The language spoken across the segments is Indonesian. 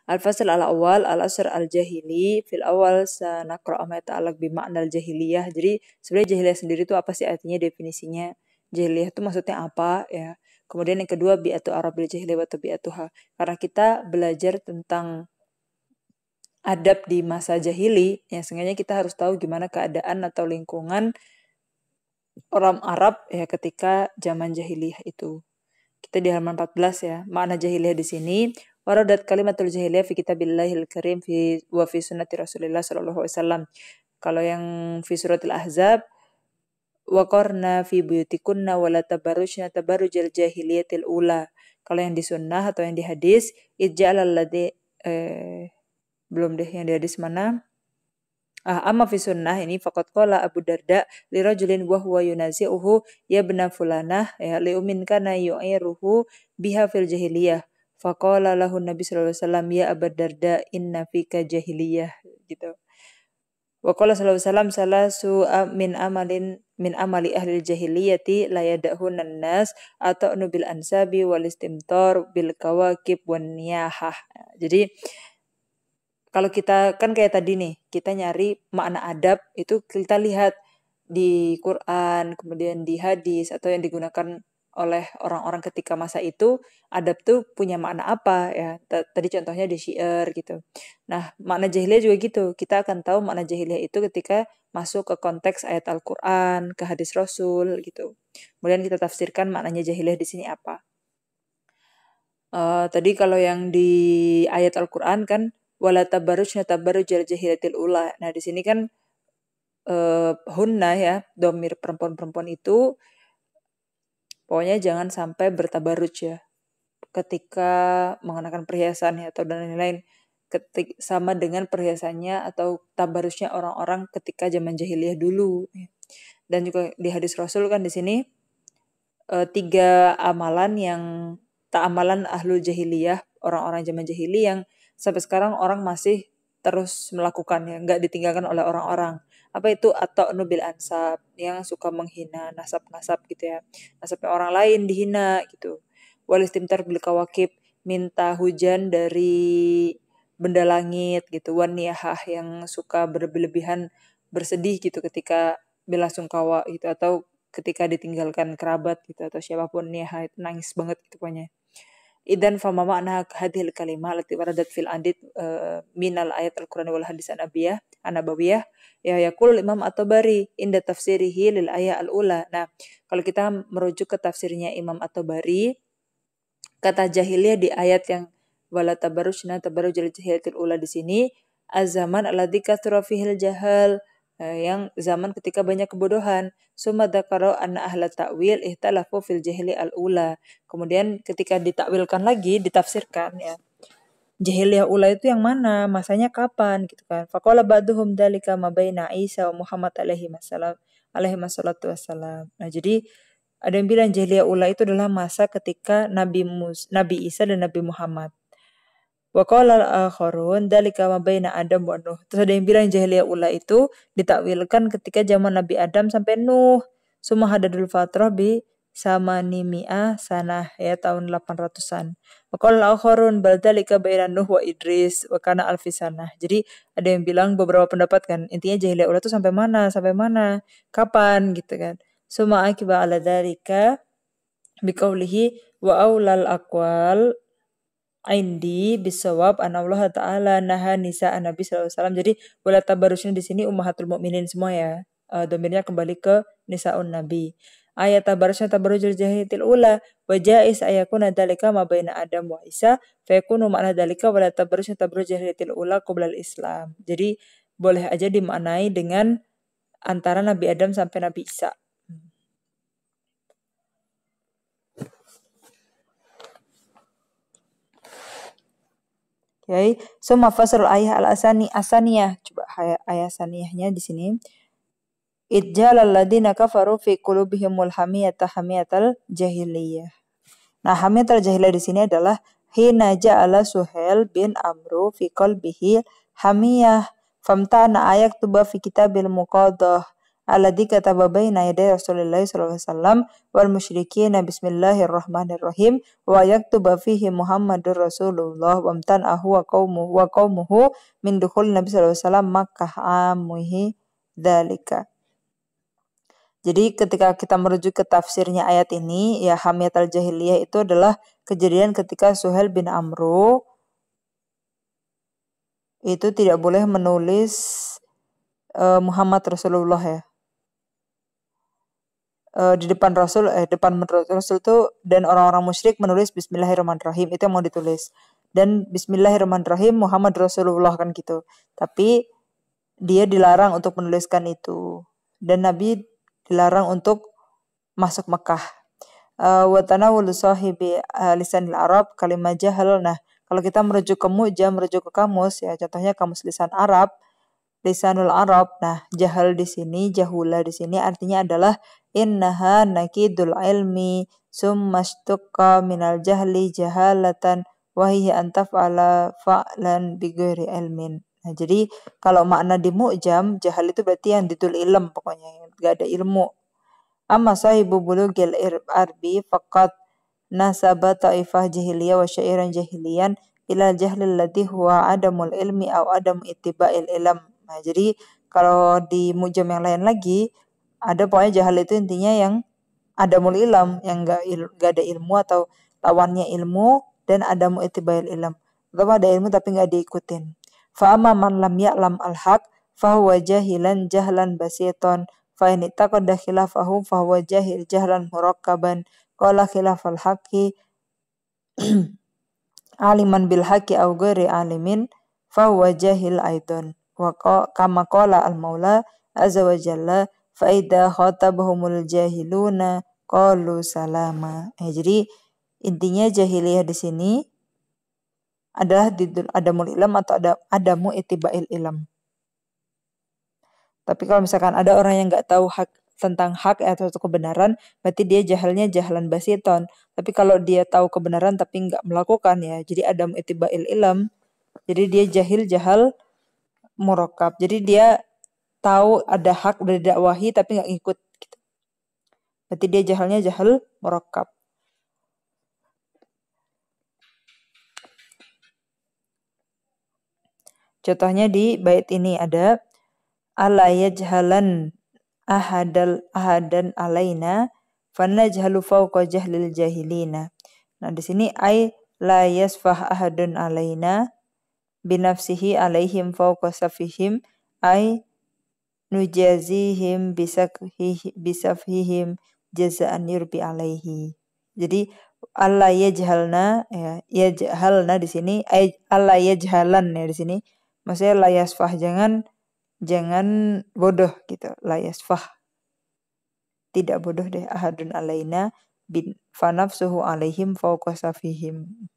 Al-fasl al-awwal al-asr al-jahili fil awal sanaqra ma ta'alaq bi ma'na al-jahiliyah. Jadi sebenarnya jahiliyah sendiri itu apa sih artinya, definisinya? Jahiliyah itu maksudnya apa ya? Kemudian yang kedua bi'atu arabil jahiliyah wa tabi'atuha. Karena kita belajar tentang adab di masa jahili, ya sengaja kita harus tahu gimana keadaan atau lingkungan orang Arab ya ketika zaman jahiliyah itu. Kita di halaman 14 ya. Makna jahiliyah di sini, waradat kalimatul jahiliyah fi kitabillahil karim wa fi sunnati Rasulillah sallallahu alaihi wasallam. Kalau yang fi suratul Ahzab, waqarna fi buyutikunna wa la tabarrujna tabarrujal jahiliyatil ula. Kalau yang di sunnah atau yang di hadis, ij'alal ladzi belum deh yang di hadis mana? Amma fi sunnah ini faqad qala Abu Darda li rajulin wa huwa yunazi'uhu ya bna fulanah ya li ummin kana yu'iruhu biha fil jahiliyah. Faqala lahu Nabi sallallahu alaihi wasallam ya Abu Darda inna fika jahiliyah gitu. Wa qala sallallahu alaihi wasallam salasu min amali ahli jahiliyati la yadahun nas atau bil ansabi wal istimtar bil kawakib wan niyahah. Jadi kalau kita kan kayak tadi nih, kita nyari makna adab itu kita lihat di Quran, kemudian di hadis atau yang digunakan oleh orang-orang ketika masa itu, adab tuh punya makna apa ya. Tadi contohnya di syair gitu. Nah, makna jahiliyah juga gitu. Kita akan tahu makna jahiliyah itu ketika masuk ke konteks ayat Al-Quran, ke hadis Rasul gitu. Kemudian kita tafsirkan maknanya jahiliyah di sini apa. Tadi kalau yang di ayat Al-Quran kan wala tabarrujna tabarrujal jahiliyatil ula. Nah, di sini kan hunna ya, domir perempuan-perempuan itu pokoknya jangan sampai bertabarruj ya ketika mengenakan perhiasan ya atau dan lain-lain, sama dengan perhiasannya atau tabarrujnya orang-orang ketika zaman jahiliyah dulu. Dan juga di hadis Rasul kan di sini 3 amalan yang amalan ahlul jahiliyah, orang-orang zaman jahiliyah yang sampai sekarang orang masih terus melakukannya, nggak ditinggalkan oleh orang-orang. Apa itu? Atau nubil ansab, yang suka menghina nasab-nasab gitu ya. Nasabnya orang lain dihina gitu. Wal istimtar bil kawakib, minta hujan dari benda langit gitu. Wan niyahah, yang suka berlebihan bersedih gitu ketika bela sungkawa gitu, atau ketika ditinggalkan kerabat gitu atau siapapun, niyahah itu nangis banget gitu pokoknya. Idan fama makna hadhil kalimah lati waradat fil adid minal ayat al-Quran wal hadis an-nabawiyah ya yaqul Imam At-Tabari inda tafsirihi lil ayat al-ula. Nah, kalau kita merujuk ke tafsirnya Imam At-Tabari, kata jahiliyah di ayat yang wala tabarrujna tabarrujal jahiliyatil ula di sini az-zaman alladzi katsura fihil jahal, yang zaman ketika banyak kebodohan. Summa dzakara anna ahla ta'wil ihtalafu fil jahili al-ula. Kemudian ketika ditakwilkan lagi, ditafsirkan ya. Jahiliyah ula itu yang mana? Masanya kapan gitu kan. Faqala ba'duhum dzalika ma baina Isa wa Muhammad alaihi wassalatu wassalam. Nah, jadi ada yang bilang jahiliyah ula itu adalah masa ketika Nabi Isa dan Nabi Muhammad. Wa qala al-akharun dzalika ma baina Adam wa Nuh. Terus ada yang bilang jahiliyah ula itu ditakwilkan ketika zaman Nabi Adam sampai Nuh. Summa hadadul fatrah bi samanimi'ah sanah ya, tahun 800-an. Wa qala al-akharun bal dzalika baina Nuh wa Idris wa kana alfi sanah. Jadi ada yang bilang beberapa pendapat kan, intinya jahiliyah ula itu sampai mana? Sampai mana? Kapan gitu kan. Summa akiba ala dzalika biqaulihi wa aulal aqwal indi bisawab anna Allah Ta'ala naha nisa Nabi sallallahu alaihi wasallam. Jadi wala tabarrujna di sini ummahatul mukminin semua ya. Domirnya kembali ke nisaun Nabi. Ayat tabarrujna tabarrujul jahiliyatil ula wa jaiz ayakuna dzalika ma baina Adam wa Isa fa yakunu makna dzalika wala tabarrujna tabarrujul jahiliyatil ula qabla al-Islam. Jadi boleh aja dimaknai dengan antara Nabi Adam sampai Nabi Isa. Okay. So mafasrul ayah asaniyah. Coba ayah saniyahnya di sini. Idjalal ladina kafaru fi qulubihimul hamiyatal jahiliyah. Nah, hamiyatal jahiliyah di sini adalah hina ja'ala Suhail bin Amru fi qalbihi hamiyah famtana ayat tuba fi kitabil muqaddah alladzi kataba baina yaday Rasulillah sallallahu alaihi wasallam wal musyrikina bismillahirrahmanirrahim wa yaktuba fihi Muhammadur Rasulullah wa amtana'ahu wa qaumuhu min dukhul Nabi sallallahu alaihi wasallam Makkah amuhi dzalika. Jadi ketika kita merujuk ke tafsirnya ayat ini, ya hamiyat al-jahiliyah itu adalah kejadian ketika Suhail bin Amru itu tidak boleh menulis Muhammad Rasulullah ya. Di depan Rasul, depan Rasul itu dan orang-orang musyrik menulis Bismillahirrahmanirrahim, itu yang mau ditulis. Dan Bismillahirrahmanirrahim Muhammad Rasulullah kan gitu. Tapi dia dilarang untuk menuliskan itu. Dan Nabi dilarang untuk masuk Mekah. Wa tanawul sahibi lisanil Arab kalimah jahal. Nah, kalau kita merujuk ke mu'jam, merujuk ke kamus ya, contohnya kamus lisan Arab, lisanul Arab. Nah, jahal di sini, jahula di sini artinya adalah innaha nakidul ilmi summa shtuqqa minal jahli jahalatan wa hiya an taf'ala fa'lan bighairi ilmin. Nah, jadi kalau makna di mu'jam, jahal itu berarti yang didul ilm pokoknya, gak ada ilmu. Amma sahibu bulugil arbi faqad nasaba ta'ifah jahiliyah wa syairan jahiliyan ila jahlil ladhi huwa adamul ilmi au adam ittiba'il ilm. Nah, jadi kalau di mu'jam yang lain lagi, ada pokoknya jahal itu intinya yang adamul ilm, yang gak ada ilmu atau lawannya ilmu, dan adamu ittiba'il ilm. Atau ada ilmu tapi gak diikutin. Fa'amma man lam ya'lam al-haq fahuwa jahilan jahlan basiton fa in taqadda khilafahu fahuwa jahil jahlan murakkaban qala khilafal haqqi aliman bil haqqi aw ghairi alimin fahuwa jahil aidan wa kama qala al-maula azza wa jalla fa idza khatabahumul jahiluna qalu salama. Jadi intinya jahiliyah di sini adalah adamul ilm atau adamu ittiba'il ilm. Tapi kalau misalkan ada orang yang nggak tahu hak tentang hak atau kebenaran, berarti dia jahalnya jahalan basiton. Tapi kalau dia tahu kebenaran tapi nggak melakukan ya, jadi adamu ittiba'il ilm. Jadi dia jahal murakkab. Jadi dia tahu ada hak udah didakwahi tapi nggak ngikut. Gitu. Berarti dia jahalnya jahal murakkab. Contohnya di bait ini ada ala yajhalan ahadan alaina fanajhalu fawqa jahlil jahilina. Nah, di sini ay la yasfah ahadun alaina binafsihi alaihim fawqa safihim ay nujazihim bisafhihim jazaan yurbi alaihi. Jadi alla yajhalna ya, yajhalna di sini ay alla yajhalan ya di sini. Maksudnya la yasfah, jangan bodoh gitu. La yasfah. Tidak bodoh deh ahadun alaina bin fanafsuhu alaihim fawqa safihim.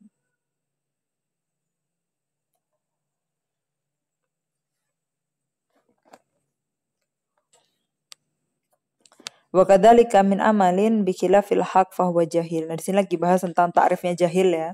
Wa kadzalika min amalin bi khilafil haq fa huwa jahil. Nah, di sini lagi bahas tentang ta'rifnya jahil ya.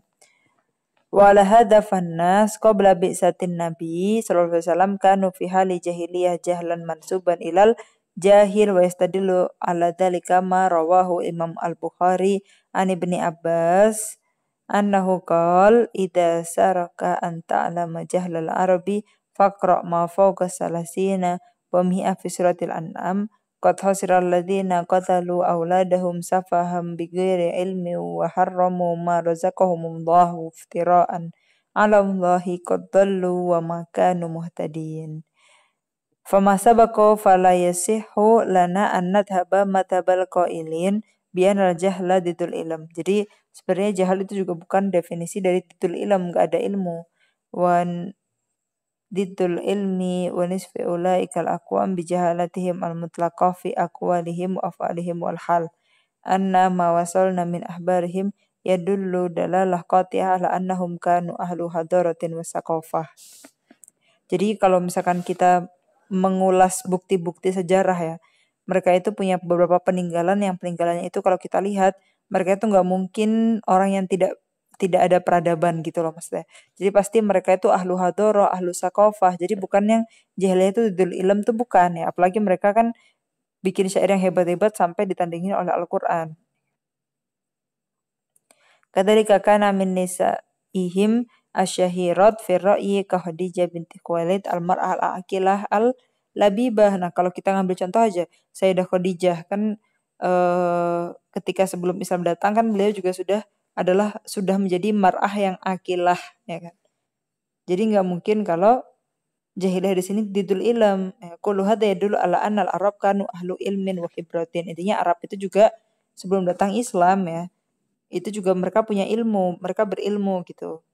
Wa la hadza fannas qabla bi'satin nabi sallallahu alaihi wasallam kanu fi hali jahiliyah jahlan mansuban ilal jahil wa yastadillu ala dzalika ma rawahu Imam Al-Bukhari an Ibni Abbas annahu qala idza saraka an ta'lama jahlal arabi faqra ma fawqa salasina wa mi'a fi suratil an'am qad hasira alladziina qatalu auladahum safaham bighairi ilmin wa harramu ma razaqahumullahu iftira'an 'ala Allahi qad dallu wa ma kanu muhtadin. Fama sabaqo fala yasihhu lana an nadhhaba madhabal qailin bi anal jahla didul ilm. Jadi sebenarnya jahal itu juga bukan definisi dari didul ilm, enggak ada ilmu. Wan didul ilmi wa nisfi ulaikal aqwam bijahalatihim al-mutlaqah fi aqwalihim wa af'alihim wal hal anna ma wasalna min ahbarihim yadullu dalalah qati'ah ala annahum kanu ahlu hadaratin wa saqafah. Jadi kalau misalkan kita mengulas bukti-bukti sejarah ya, mereka itu punya beberapa peninggalan yang peninggalannya itu kalau kita lihat mereka itu nggak mungkin orang yang tidak ada peradaban gitu loh maksudnya. Jadi pasti mereka itu ahlu hadoroh, ahlu sakofah. Jadi bukan yang jahiliyah itu didul ilm tuh bukan ya. Apalagi mereka kan bikin syair yang hebat-hebat sampai ditandingin oleh Al-Quran. Kadzalika kana min nisaihim asyahirat fi ra'yi ka Khadijah binti Khuwailid al-mar'ah al-aqilah al-labibah. Nah, kalau kita ngambil contoh aja, Sayyidah Khadijah kan ketika sebelum Islam datang kan beliau juga sudah menjadi mar'ah yang aqilah, ya kan. Jadi nggak mungkin kalau jahiliyah di sini didul ilm. Kullu hadza yadullu ala anna al-arab kanu ahlu ilmin wa khibratin. Intinya Arab itu juga sebelum datang Islam ya, itu juga mereka punya ilmu, mereka berilmu gitu.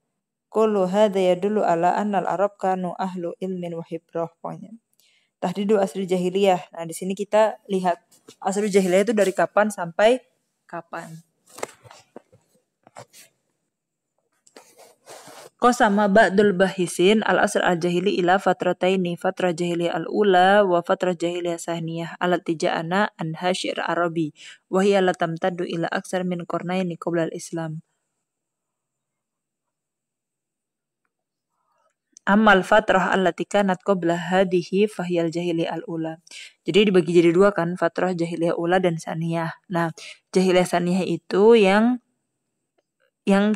Kullu hadza yadullu ala anna al-arab kanu ahlu ilmin wa khibrah pokoknya. Tahdidu asri jahiliyah. Nah, di sini kita lihat asri jahiliyah itu dari kapan sampai kapan. Qasama ba'dul bahisin al-asr al-jahili ila fatrataini, fatrah jahiliyah al-ula wa fatrah jahiliyah sahniyah allati ja'ana an hasyir arabi wa hiya la tamtaddu ila aksar min qarnaini qabla al-islam. Amal fatrah allati kanat qabla hadhihi fahiyal jahiliyah al-ula. Jadi dibagi jadi dua kan, fatrah jahiliyah ula dan saniyah. Nah, jahiliyah saniyah itu yang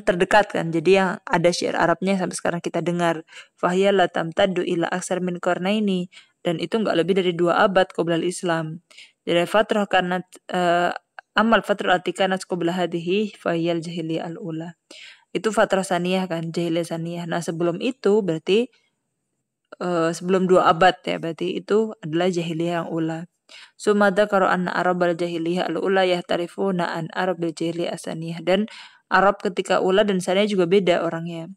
terdekat kan. Jadi yang ada syair Arabnya sampai sekarang kita dengar. Fahiyya la tamtaddu ila aksar min qarnaini, dan itu enggak lebih dari 2 abad qabla Islam. Jadi fatrah kanat amal fatrah allati kanat qabla hadhihi fahiyal jahiliyah al-ula. Itu fatrah saniyah kan, jahiliyah saniyah. Nah, sebelum itu berarti sebelum 2 abad ya, berarti itu adalah jahiliyah yang ula. Sumada karo anna Arabal jahiliyah al-ula yahtarifuna an Arabil jahiliyah asaniyah, dan Arab ketika ula dan saniyah juga beda orangnya.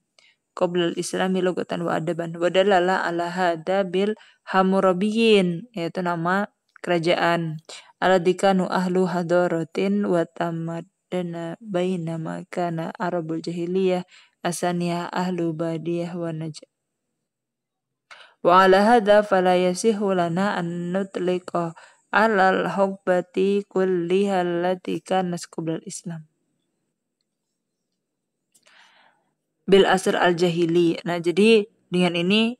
Qoblal islami lugatan wa adaban wa dalala ala hada bil Hammurabiyin, yaitu nama kerajaan. Aladikanu ahlu hadaratin wa tamadana bainama kana Arabul jahiliyah asaniyah ahlu badiyah wa najd. Wa ala hadha fala yasihu lana an nutliqa alal hubbati kulliha allati kanat qabla Islam bil asr al-jahili. Nah, jadi dengan ini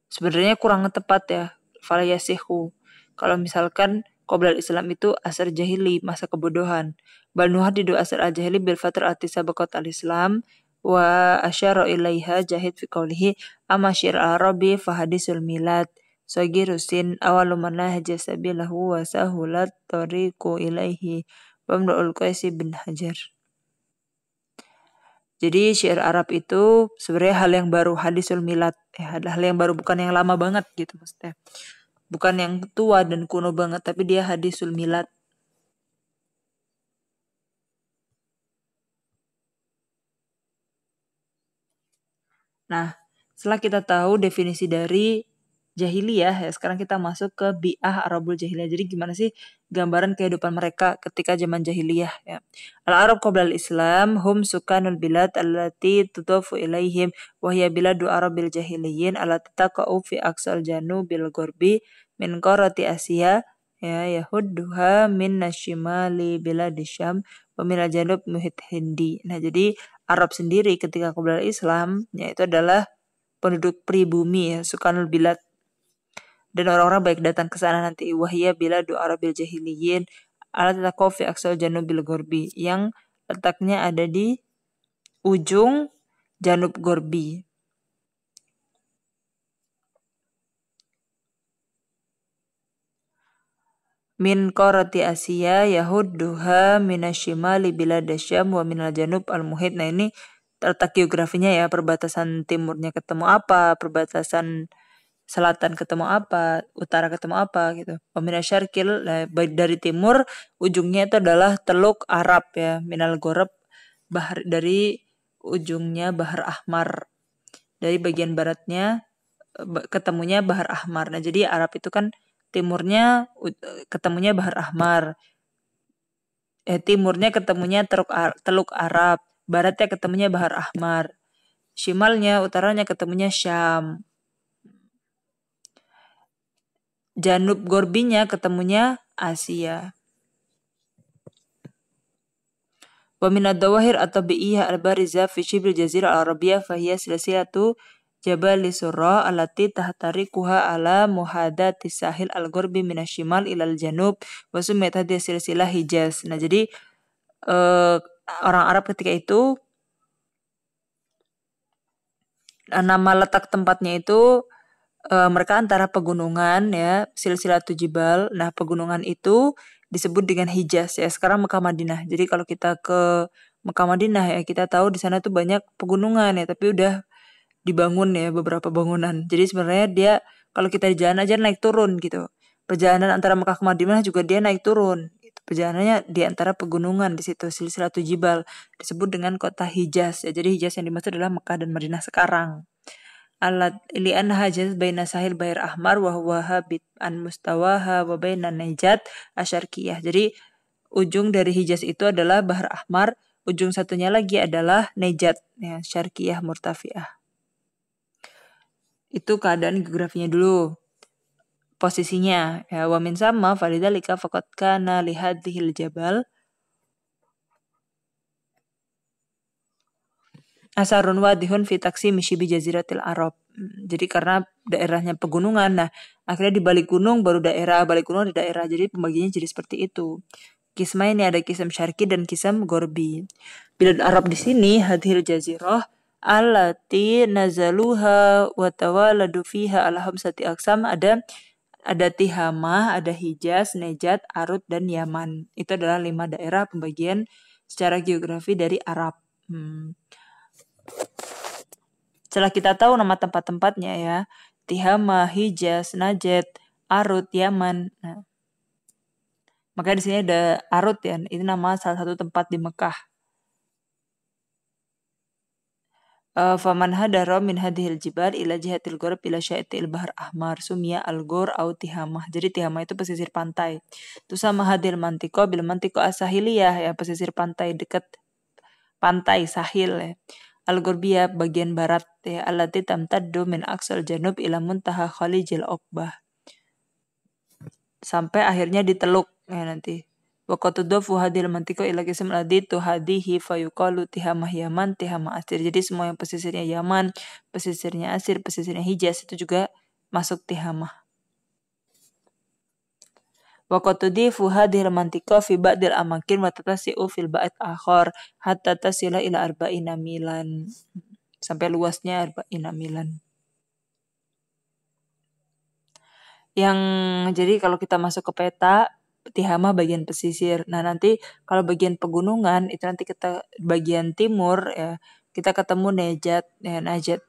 sebenarnya kurang tepat ya. Fala yasihu. Kalau misalkan qabla Islam itu asr jahili, masa kebodohan. Bal nuhaddidu asr al-jahili bil fatrati sabaqat al-Islam wa asyara ilaiha jahid fi qawlihi amma syir arabi fa hadisul milad sagirusin awalu manahja sabilahu wa sahulat tariqu ilaihi wa mra'ul qaisi bin Hajar. Jadi syair Arab itu sebenarnya hal yang baru, hadisul milad, hal yang baru, bukan yang lama banget gitu maksudnya. Bukan yang tua dan kuno banget, tapi dia hadisul milad. Nah, setelah kita tahu definisi dari jahiliyah, ya sekarang kita masuk ke bi'ah Arabul jahiliyah. Jadi gimana sih gambaran kehidupan mereka ketika zaman jahiliyah ya. Al-Arab qabla al-Islam hum sukanul bilad allati tudafu ilaihim wa hiya biladu Arabil jahiliyin allati taqa'u fi aqsal janubil gharbi min qarati Asia ya yahudduha min nasyimali biladi Syam wa min al-janub muhit Hindi. Nah, jadi Arab sendiri ketika qabla al-Islam yaitu adalah penduduk pribumi ya, sukanul bilad, dan orang-orang baik datang ke sana nanti. Wahia biladu Arabil jahiliyin ala taqaw fi aqsal janubil gharbi, yang letaknya ada di ujung janub gharbi. Min qarati Asia yahudduha minasyimali biladasyam wa minal janub al-muhit. Nah, ini terletak geografinya ya, perbatasan timurnya ketemu apa, perbatasan selatan ketemu apa, utara ketemu apa gitu. Minal syarqil, dari timur ujungnya itu adalah Teluk Arab ya, minal ghorab bahar, dari ujungnya Bahar Ahmar. Dari bagian baratnya ketemunya Bahar Ahmar. Nah, jadi Arab itu kan timurnya ketemunya Bahar Ahmar. Timurnya ketemunya Teluk Arab, baratnya ketemunya Bahar Ahmar. Shimalnya, utaranya ketemunya Syam. Janub Gorbinya ketemunya Asia. Wa min ad-dawahir at-tabi'iyyah al-barizah fi shibil jazirah al-arabiyah fa hiya silsilatu jabali surah allati tahtarikuha ala muhadati sahil al-ghurbi minasyimal ilal janub wa sumiyat hadhihi silsilah Hijaz. Nah, jadi orang Arab ketika itu nama letak tempatnya itu mereka antara pegunungan ya, silsilatul jibal. Nah, pegunungan itu disebut dengan Hijaz ya. Sekarang Mekah Madinah. Jadi kalau kita ke Mekah Madinah ya, kita tahu di sana tuh banyak pegunungan ya, tapi udah dibangun ya beberapa bangunan. Jadi sebenarnya dia kalau kita di jalan aja naik turun gitu. Perjalanan antara Mekah ke Madinah juga dia naik turun. Gitu. Perjalanannya di antara pegunungan di situ silsilatul jibal disebut dengan kota Hijaz ya. Jadi Hijaz yang dimaksud adalah Mekah dan Madinah sekarang. Alat li'an hajaz baina sahil Bair Ahmar wa huwa habit an mustawaha wa baina Najat asyarqiyah. Jadi ujung dari Hijaz itu adalah Bahar Ahmar, ujung satunya lagi adalah Najat ya, syarqiyah murtafiah. Itu keadaan geografinya dulu. Posisinya ya wa min sama falidzalika faqad kana li hadhil jabal asarun wadihun fi taksimi shibi jaziratil Arab. Jadi karena daerahnya pegunungan, nah akhirnya di balik gunung baru daerah, balik gunung ada daerah. Jadi pembagiannya jadi seperti itu. Kisma ini ada kisam syarqi dan kisam gorbi. Bilad Arab di sini hadhil jazirah allati nazaluha wa tawaladu fiha ala khamsati aqsam ada Tihamah, ada Hijaz, Nejat, Arut, dan Yaman. Itu adalah 5 daerah pembagian secara geografi dari Arab. Setelah kita tahu nama tempat-tempatnya ya, Tihamah, Hijaz, Najd, Arut, Yaman. Nah, makanya di sini ada Arut ya, ini nama salah satu tempat di Mekah. Faman hadara min hadhil jibal ila jihatil ghurb ila syaitil bahar ahmar sumya al-ghur au tihamah. Jadi tihamah itu pesisir pantai. Itu sama hadil mantiko bil mantiko asahiliyah ya, pesisir pantai dekat pantai sahil ya. Al-Ghurbiyah bagian barat ya, allati tamtaddu min aqsal janub ila muntaha khalijil uqbah. Sampai akhirnya di teluk ya nanti. Wa qatudafu hadil mantiko ila qism ladhi tuhadihi fayuqalu tihamah Yaman, tihamah Asir. Jadi semua yang pesisirnya Yaman, pesisirnya Asir, pesisirnya Hijaz itu juga masuk tihamah. Wa qatudifu hadil mantiko fi ba'dil amakin wa tatasi'u fil ba'd akhar hatta tasila ila arba'ina milan. Sampai luasnya arba'ina milan. Yang jadi kalau kita masuk ke peta Tihamah bagian pesisir. Nah, nanti kalau bagian pegunungan itu nanti kita bagian timur ya, kita ketemu Najat ya, Najat.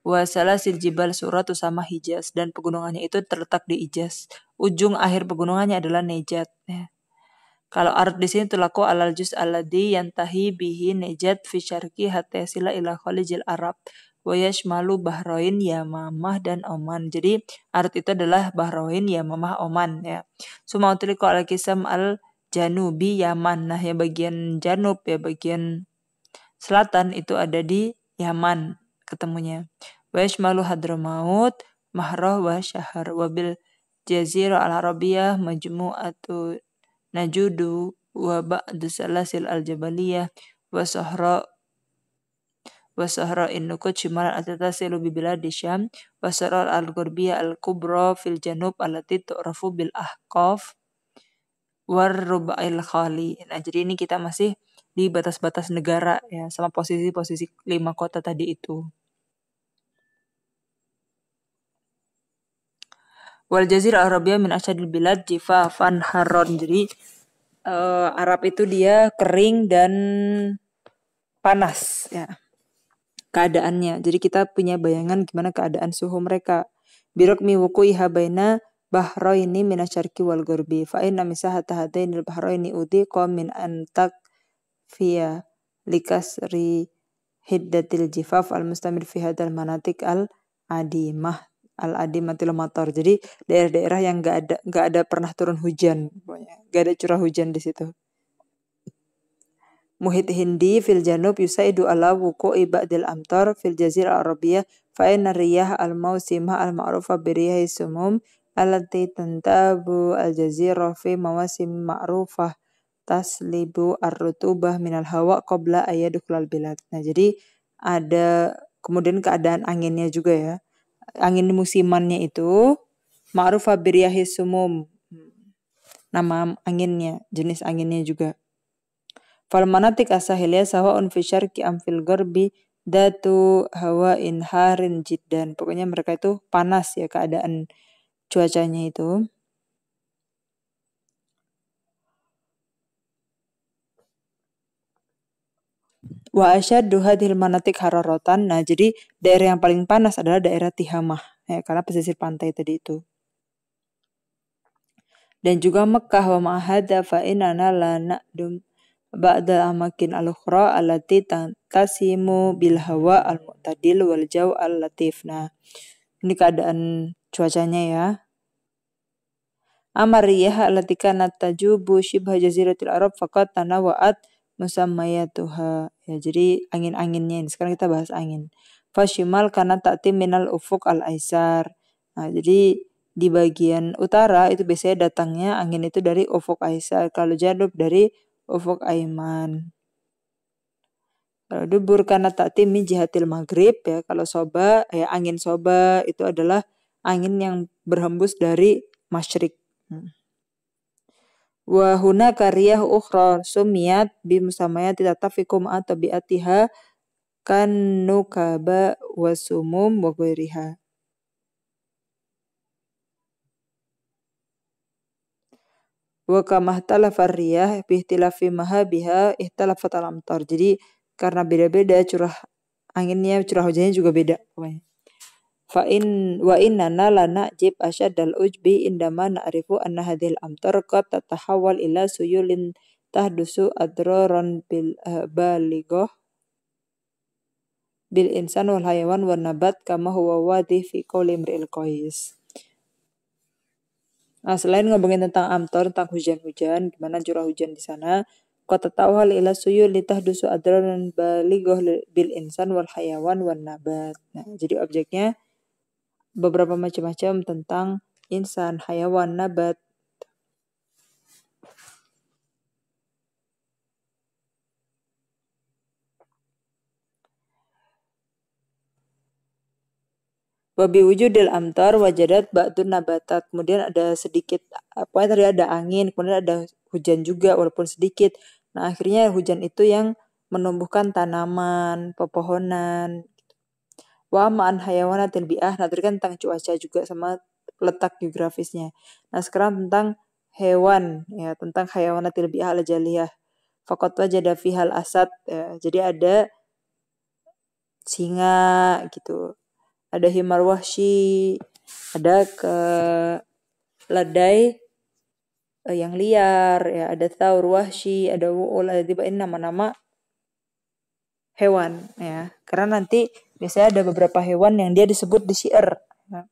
Wa salasil jibal suratu sama Hijaz dan pegunungannya itu terletak di Hijaz. Ujung akhir pegunungannya adalah Najat ya. Kalau Arut di sini tulaku alal juz alladhi yantahi bihi Najat fi syarqi hatta yasila ila khalijil Arab. Wayashmalu Bahrain, Yamamah, dan Oman. Jadi Arut itu adalah Bahrain, Yamamah, Oman ya. Sumautriku al-Kisam al-Janubi Yaman. Nah, yang bagian Janub ya, bagian selatan itu ada di Yaman ketemunya. Wayashmalu Hadramaut, Mahroh wa Syahar. Wabil Jazirah al-Arabiyah Majmu'atu Najudu wa ba'du salasil al-Jabaliyah wa Sahra Nukud Shimal al-Tatasilu bi biladi Syam wa Sahra al-Ghurbiyah al-Kubra fil Janub allati tu'rafu bil Ahqaf war Ruba'il Khali. Nah, jadi ini kita masih di batas-batas negara ya, sama posisi-posisi 5 kota tadi itu. Wal Jazirah Arabiyah min asyadil bilad jifafan haron. Jadi Arab itu dia kering dan panas ya keadaannya. Jadi kita punya bayangan gimana keadaan suhu mereka. Birokmi wuku'iha baina bahraini minasyarqi wal ghurbi. Fa inna misahata hadainil bahraini udhiqa min antak fiya likasri hiddatil jifaf al-mustamir fi hadal manatik al-adimah al-adimatil matar. Jadi daerah-daerah yang enggak ada pernah turun hujan, enggak ada curah hujan di situ. Muhit Hindi fil janub yusaidu ala wuqu'i ba'dil amtar fil jazirah arabiyah fa inna riyah al-mausimah al-ma'rufa bi riyahi sumum allati tantabu al-jazirah fi mawasim ma'rufah taslibu ar-rutubah minal hawa qabla ayyadkhulal bilad. Nah, jadi ada kemudian keadaan anginnya juga ya. Angin musimannya itu ma'rufa biriyahis sumum. Nama anginnya, jenis anginnya juga. Fal manatik asahiliyah sawa'un fi syarqi am fil gharbi datu hawain harin jiddan. Pokoknya mereka itu panas ya keadaan cuacanya itu. Wa asyaddu hadhil manatik hararatan. Nah, jadi daerah yang paling panas adalah daerah Tihamah ya, karena pesisir pantai tadi itu. Dan juga Mekah wa ma'ahada fa inana la na'dum ba'da amakin al-ukhra allati tasimu bil hawa al-mu'tadil wal jaw al-latif. Nah, ini keadaan cuacanya ya. Amar riyah allati kanat tajubu shibha jaziratil Arab faqad tanawa'at musammayatuha. Ya, jadi angin-anginnya ini. Sekarang kita bahas angin. Fashimal kana ta'tim minal ufuq al-aisar. Nah, jadi di bagian utara itu biasanya datangnya angin itu dari ufuk aisar. Kalau janub dari ufuk aiman. Kalau dubur kana ta'tim min jihatil maghrib ya. Kalau soba ya, angin soba itu adalah angin yang berhembus dari masyrik. Wa hunaka riyah ukhra sumiyat bi musammayati tatafiqu ma'a tabi'atiha kan nukaba wa sumum wa ghairiha. Wa kama ikhtalafa riyah bi ikhtilafi mahabiha ikhtalafat al-amtar. Jadi karena beda-beda curah anginnya, curah hujannya juga beda pokoknya. Fa in wa innana la na'jib asyaddal ujbi indama na'rifu anna hadhil amtar qad tatahawwal ila suyulin tahdusu adraran bil baligah bil insan wal hayawan wan nabat kama huwa wadih fi qouli imri'il qais. Nah, selain ngomongin tentang amtar, tentang hujan-hujan, gimana curah hujan di sana, qad tatahawwal ila suyulin tahdusu adraran baligah bil insan wal hayawan wan nabat. Nah, jadi objeknya beberapa macam-macam tentang insan, hayawan, nabat. Wabi wujudil amtar wajadat ba'dun nabatat. Kemudian ada sedikit, tadi ada angin, kemudian ada hujan juga walaupun sedikit. Nah, akhirnya hujan itu yang menumbuhkan tanaman, pepohonan. Wa ma'an hayawanatil bi'ah. Nah, tadi kan tentang cuaca juga sama letak geografisnya. Nah, sekarang tentang hewan, ya, tentang hayawanatil bi'ah al-jaliyah. Faqat wajada fihal asad. Ya, jadi ada singa gitu. Ada himar wahsy, ada keledai yang liar, ya, ada thaur wahsy, ada wu'ul, ada tiba ini nama-nama hewan ya. Karena nanti biasanya ada beberapa hewan yang dia disebut di syair. Nah.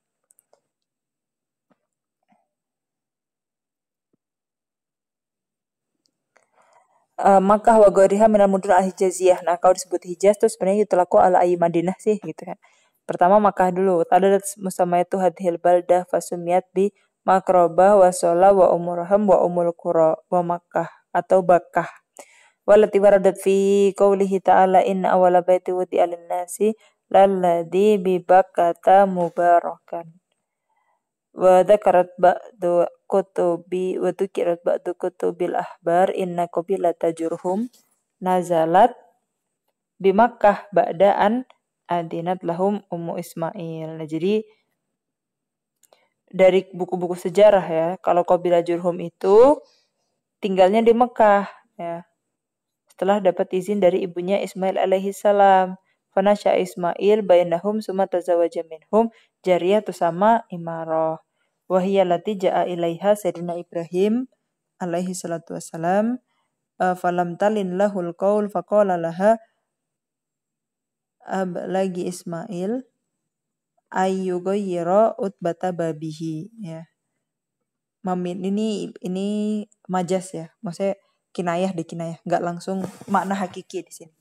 Makkah wa ghairiha minal mudun al-hijaziyah. Nah, kalau disebut Hijaz tuh sebenarnya yutlaqu ala ayyi Madinah sih gitu kan. Pertama Makkah dulu. Tadadat musammayatu hadhil baldah fasumiyat bi Makrobah wa Sola wa Umurham wa Umul Qura wa Makkah atau Bakkah. Walati waradat fi qoulihi ta'ala inna awwala baiti wudi'a lin-nasi lalladzi bi Bakkata mubarakan. Wa dzakarat ba'du kutubi wa dzukirat ba'du kutubil ahbar inna qabilata Jurhum nazalat bi Makkah ba'daan adinat lahum Ummu Ismail. Nah, jadi dari buku-buku sejarah ya, kalau kabilah Jurhum itu tinggalnya di Mekah ya. Setelah dapat izin dari ibunya Ismail alaihi salam. Fanasya Ismail bainahum summa tazawaja minhum jariyah tusama Imarah. Wahiyya lati ja'a ilaiha Sayyidina Ibrahim alaihi salatu wassalam. Falam talin lahul qaul faqala laha lagi Ismail ayyughayyira utbata babihi ya. Ini majas ya. Maksudnya kinayah, enggak langsung makna hakiki di sini.